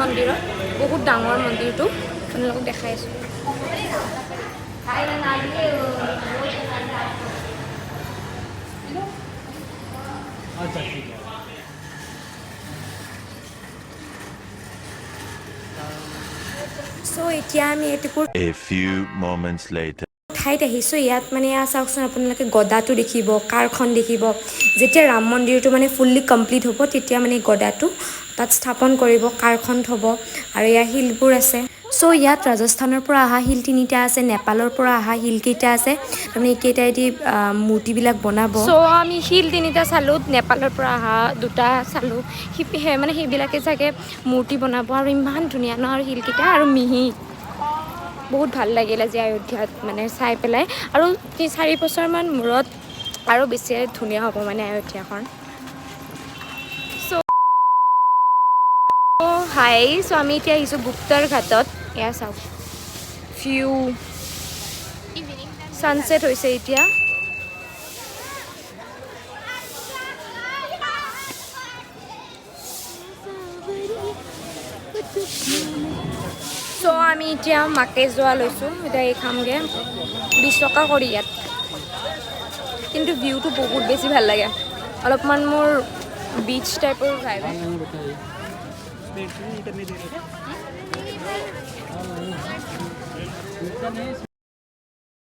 মন্দিৰত বহুত ডাঙৰ মন্দিৰটো আপোনালোকক দেখাই আছোঁ চ' এতিয়া আমি এটুকুৰ A few moments later. ঠাইত আহিছোঁ ইয়াত মানে এয়া চাওকচোন আপোনালোকে গদাটো দেখিব কাৰখন দেখিব যেতিয়া ৰাম মন্দিৰটো মানে ফুল্লি কমপ্লিট হ'ব তেতিয়া মানে গদাটো তাত স্থাপন কৰিব কাৰখন থ'ব আৰু এয়া শিলবোৰ আছে চ' ইয়াত ৰাজস্থানৰ পৰা অহা শিল তিনিটা আছে নেপালৰ পৰা অহা শিল কেইটা আছে তাৰমানে এইকেইটাইদি মূৰ্তিবিলাক বনাব চ' আমি শিল তিনিটা চালোঁ নেপালৰ পৰা অহা দুটা চালোঁ মানে সেইবিলাকে চাগে মূৰ্তি বনাব আৰু ইমান ধুনীয়া ন আৰু শিলকেইটা আৰু মিহি বহুত ভাল লাগিল আজি অযোধ্যাত মানে চাই পেলাই আৰু 3-4 বছৰমান মূৰত আৰু বেছি ধুনীয়া হ'ব মানে অযোধ্যাখন হাই চ' আমি এতিয়া আহিছোঁ গুপ্তাৰ ঘাটত এয়া চাওক ভিউ ছানছেট হৈছে এতিয়া চ' আমি এতিয়া মাকে যোৱা লৈছোঁ এতিয়া এই খামগৈ 20 টকা কৰি ইয়াত কিন্তু ভিউটো বহুত বেছি ভাল লাগে অলপমান মোৰ বিচ টাইপৰ ভাইব